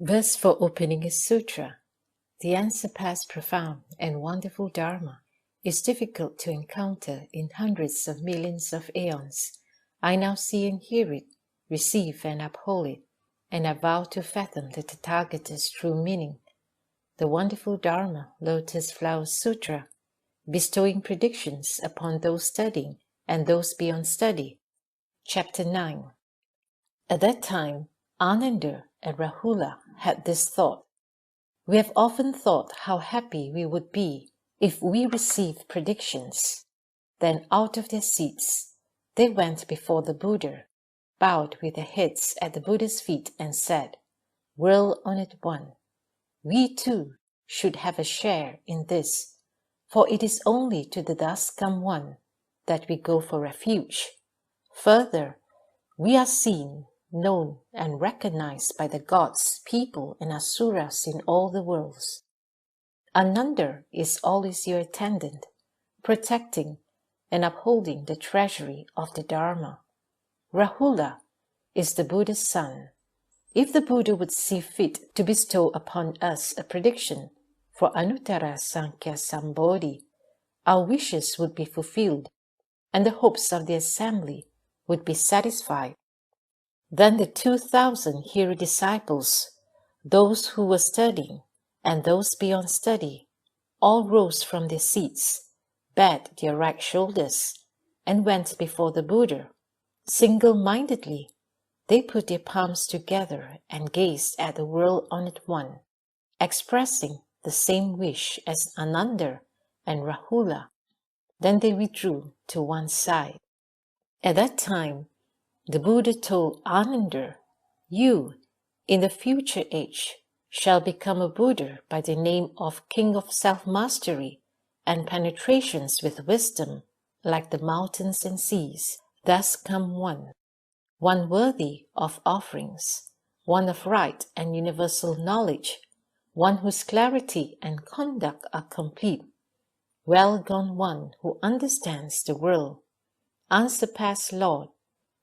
Verse for opening is Sutra. The unsurpassed, profound, and wonderful Dharma is difficult to encounter in hundreds of millions of aeons. I now see and hear it, receive and uphold it, and I vow to fathom the Tathagata's true meaning. The wonderful Dharma, Lotus Flower Sutra, bestowing predictions upon those studying and those beyond study. Chapter 9. At that time, Ananda and Rahula had this thought. We have often thought how happy we would be if we received predictions. Then out of their seats, they went before the Buddha, bowed with their heads at the Buddha's feet and said, "World-honored one, we too should have a share in this, for it is only to the thus come one that we go for refuge. Further, we are seen, known, and recognized by the gods, people, and asuras in all the worlds. Ananda is always your attendant, protecting and upholding the treasury of the Dharma. Rahula is the Buddha's son. If the Buddha would see fit to bestow upon us a prediction for Anuttara Sankhya Sambodhi, our wishes would be fulfilled, and the hopes of the assembly would be satisfied." Then the 2,000 hero disciples, those who were studying and those beyond study, all rose from their seats, bared their right shoulders, and went before the Buddha. Single-mindedly, they put their palms together and gazed at the world-honored one, expressing the same wish as Ananda and Rahula. Then they withdrew to one side. At that time, the Buddha told Ananda, "You, in the future age, shall become a Buddha by the name of King of Self-Mastery and penetrations with wisdom, like the mountains and seas. Thus come one worthy of offerings, one of right and universal knowledge, one whose clarity and conduct are complete, well-gone one who understands the world, unsurpassed Lord,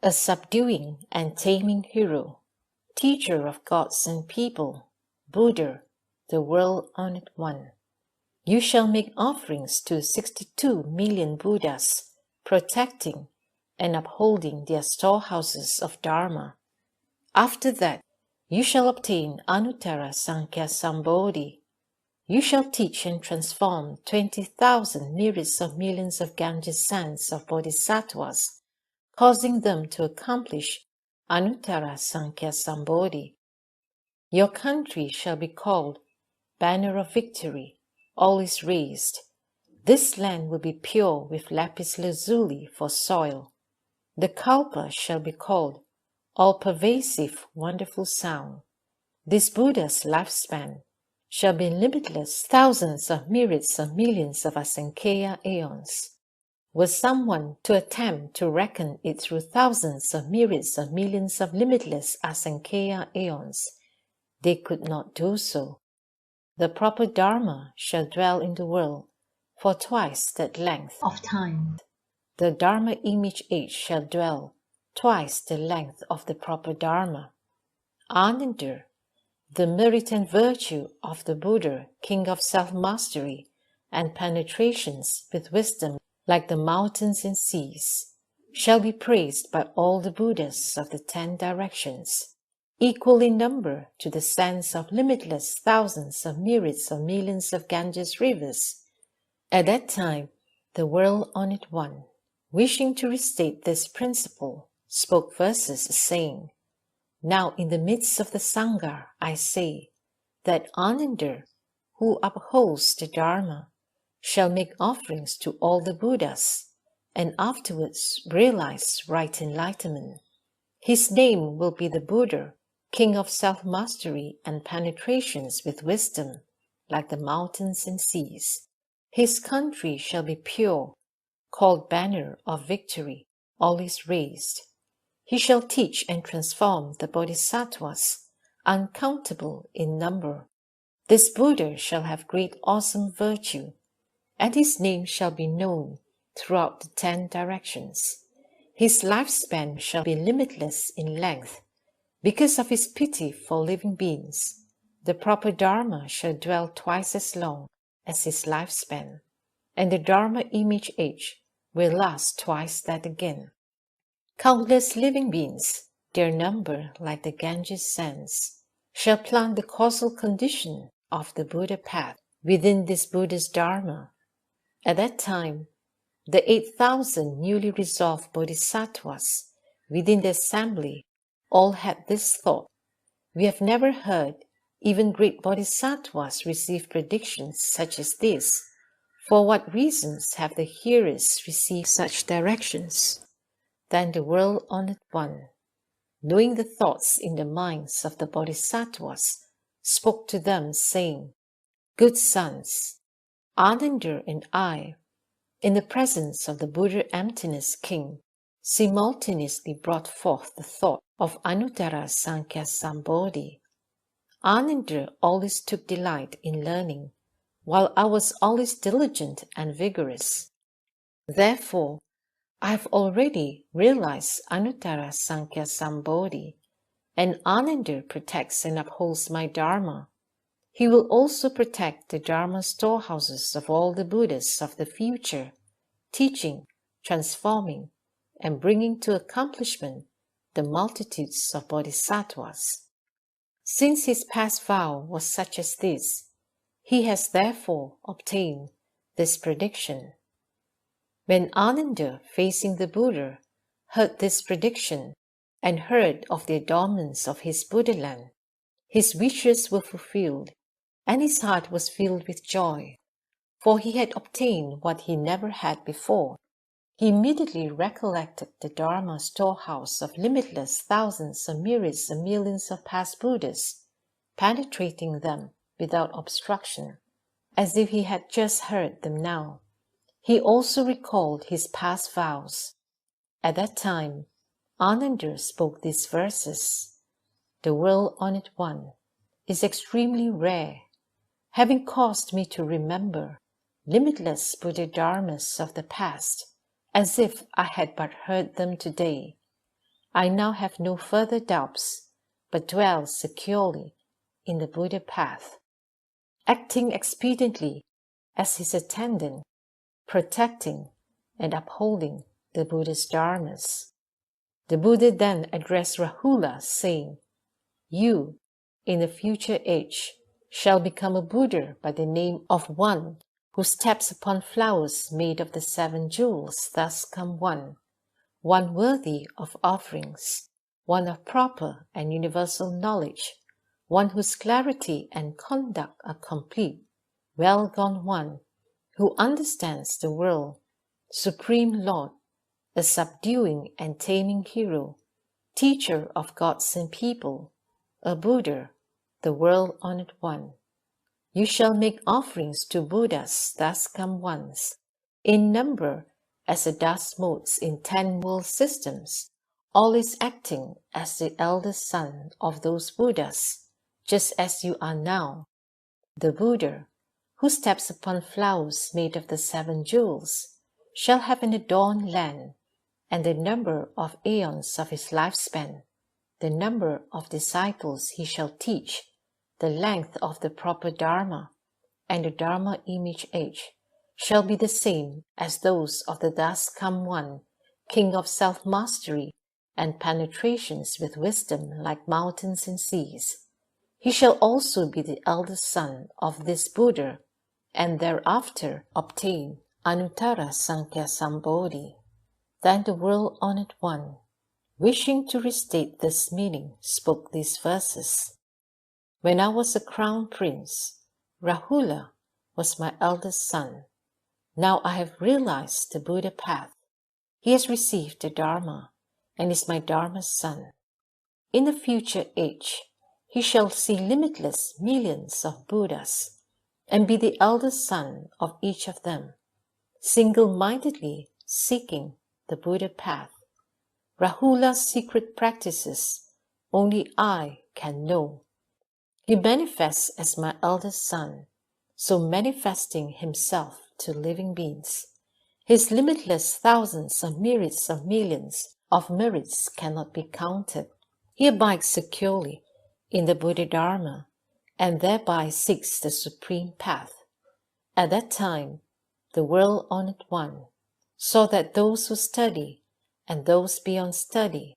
a subduing and taming hero, teacher of gods and people, Buddha, the world-honored one. You shall make offerings to 62 million Buddhas, protecting and upholding their storehouses of Dharma. After that, you shall obtain Anuttara Sankhya Sambodhi. You shall teach and transform 20,000 myriads of millions of Ganges sons of Bodhisattvas, causing them to accomplish Anuttara Sankhya Sambodhi. Your country shall be called Banner of Victory, always raised. This land will be pure with lapis lazuli for soil. The Kalpa shall be called All-Pervasive Wonderful Sound. This Buddha's lifespan shall be limitless thousands of myriads of millions of Asankhya aeons. Were someone to attempt to reckon it through thousands of myriads of millions of limitless Asankhya aeons, they could not do so. The proper Dharma shall dwell in the world for twice that length of time. The Dharma image age shall dwell twice the length of the proper Dharma. Ananda, the merit and virtue of the Buddha, King of Self-Mastery and penetrations with wisdom like the mountains and seas, shall be praised by all the Buddhas of the 10 directions, equal in number to the sands of limitless thousands of myriads of millions of Ganges rivers. At that time, the world-honored one, wishing to restate this principle, spoke verses saying, "Now in the midst of the Sangha I say that Ananda, who upholds the Dharma, shall make offerings to all the Buddhas, and afterwards realize right enlightenment. His name will be the Buddha, King of Self-Mastery and penetrations with wisdom, like the mountains and seas. His country shall be pure, called Banner of Victory, always raised. He shall teach and transform the Bodhisattvas, uncountable in number. This Buddha shall have great awesome virtue, and his name shall be known throughout the 10 directions. His lifespan shall be limitless in length, because of his pity for living beings, the proper Dharma shall dwell twice as long as his lifespan, and the Dharma image age will last twice that again. Countless living beings, their number like the Ganges sands, shall plant the causal condition of the Buddha path within this Buddha's Dharma. At that time, the 8,000 newly resolved bodhisattvas within the assembly all had this thought: we have never heard even great bodhisattvas receive predictions such as this. For what reasons have the hearers received such directions? Then the world-honored one, knowing the thoughts in the minds of the bodhisattvas, spoke to them, saying, "Good sons, Ananda and I, in the presence of the Buddha Emptiness King, simultaneously brought forth the thought of Anuttara Sankhya Sambodhi. Ananda always took delight in learning, while I was always diligent and vigorous. Therefore, I have already realized Anuttara Sankhya Sambodhi, and Ananda protects and upholds my Dharma. He will also protect the Dharma storehouses of all the Buddhas of the future, teaching, transforming, and bringing to accomplishment the multitudes of bodhisattvas. Since his past vow was such as this, he has therefore obtained this prediction." When Ananda, facing the Buddha, heard this prediction and heard of the adornments of his Buddhaland, his wishes were fulfilled, and his heart was filled with joy, for he had obtained what he never had before. He immediately recollected the Dharma storehouse of limitless thousands and myriads and millions of past Buddhas, penetrating them without obstruction, as if he had just heard them now. He also recalled his past vows. At that time, Ananda spoke these verses: "The world-honored one is extremely rare, having caused me to remember limitless Buddha Dharmas of the past, as if I had but heard them today. I now have no further doubts, but dwell securely in the Buddha path, acting expediently as his attendant, protecting and upholding the Buddha's Dharmas." The Buddha then addressed Rahula, saying, "You, in the future age, shall become a Buddha by the name of one who steps upon flowers made of the 7 jewels, thus come one worthy of offerings, one of proper and universal knowledge, one whose clarity and conduct are complete, well gone one, who understands the world, Supreme Lord, a subduing and taming hero, teacher of gods and people, a Buddha, the world-honored one. You shall make offerings to Buddhas, thus come ones, in number as the dust motes in 10 world systems, always acting as the eldest son of those Buddhas, just as you are now, the Buddha, who steps upon flowers made of the 7 jewels, shall have an adorned land, and the number of aeons of his lifespan, the number of disciples he shall teach, the length of the proper Dharma, and the Dharma image age shall be the same as those of the thus come one, king of self-mastery and penetrations with wisdom like mountains and seas. He shall also be the eldest son of this Buddha, and thereafter obtain Anuttara Sankhya Sambodhi." Then the world-honored one, wishing to restate this meaning, spoke these verses: "When I was a crown prince, Rahula was my eldest son. Now I have realized the Buddha path. He has received the Dharma and is my Dharma's son. In the future age, he shall see limitless millions of Buddhas and be the eldest son of each of them, single-mindedly seeking the Buddha path. Rahula's secret practices only I can know. He manifests as my eldest son, so manifesting himself to living beings. His limitless thousands and myriads of millions of merits cannot be counted. He abides securely in the Buddha Dharma and thereby seeks the supreme path. At that time, the world-honored one saw that those who study and those beyond study,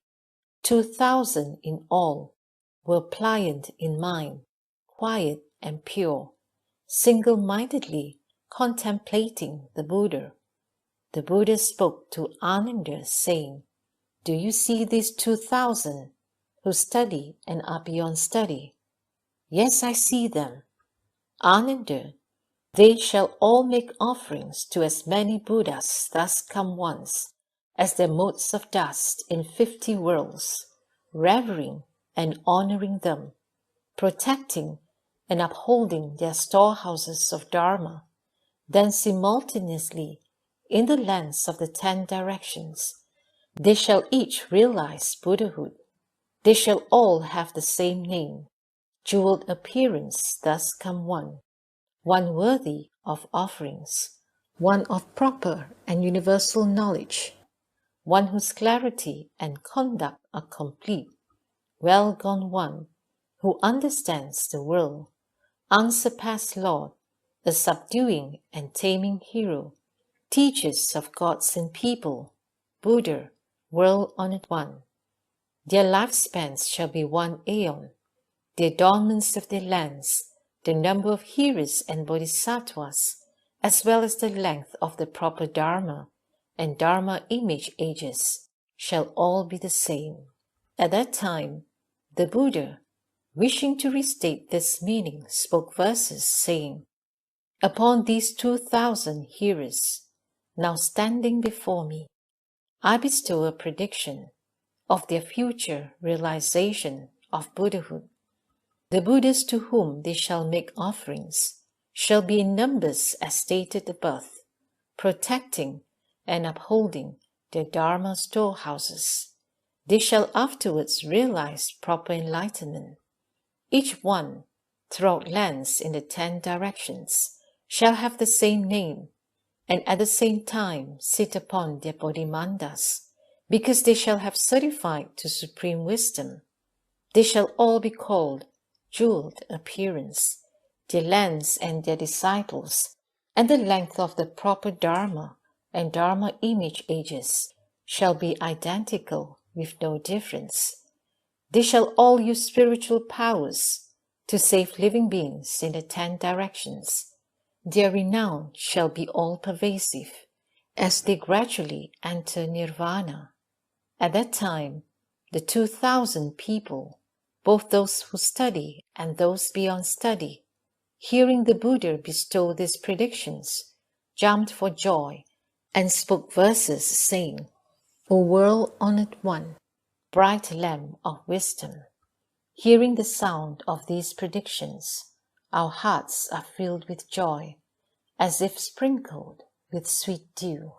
2,000 in all, were pliant in mind, quiet and pure, single-mindedly contemplating the Buddha. The Buddha spoke to Ananda, saying, "Do you see these 2,000 who study and are beyond study?" "Yes, I see them." "Ananda, they shall all make offerings to as many Buddhas thus come once as their motes of dust in 50 worlds, revering and honoring them, protecting and upholding their storehouses of Dharma. Then simultaneously, in the lands of the 10 directions, they shall each realize Buddhahood. They shall all have the same name, jeweled appearance thus come one worthy of offerings, one of proper and universal knowledge, one whose clarity and conduct are complete, well gone one, who understands the world, unsurpassed Lord, a subduing and taming hero, teachers of gods and people, Buddha, world-honored one. Their lifespans shall be 1 aeon, the adornments of their lands, the number of hearers and bodhisattvas, as well as the length of the proper Dharma and Dharma image ages, shall all be the same. At that time, the Buddha, wishing to restate this meaning, spoke verses, saying, "Upon these 2,000 hearers, now standing before me, I bestow a prediction of their future realization of Buddhahood. The Buddhas to whom they shall make offerings shall be in numbers as stated above, protecting and upholding their Dharma storehouses. They shall afterwards realize proper enlightenment. Each one, throughout lands in the 10 directions, shall have the same name, and at the same time sit upon their bodhimandas, because they shall have certified to supreme wisdom. They shall all be called jeweled appearance, their lands and their disciples, and the length of the proper Dharma and Dharma image ages shall be identical with no difference. They shall all use spiritual powers to save living beings in the 10 directions. Their renown shall be all-pervasive as they gradually enter nirvana. At that time, the 2,000 people, both those who study and those beyond study, hearing the Buddha bestow these predictions, jumped for joy and spoke verses saying, "O world-honored one, bright lamp of wisdom, hearing the sound of these predictions, our hearts are filled with joy, as if sprinkled with sweet dew."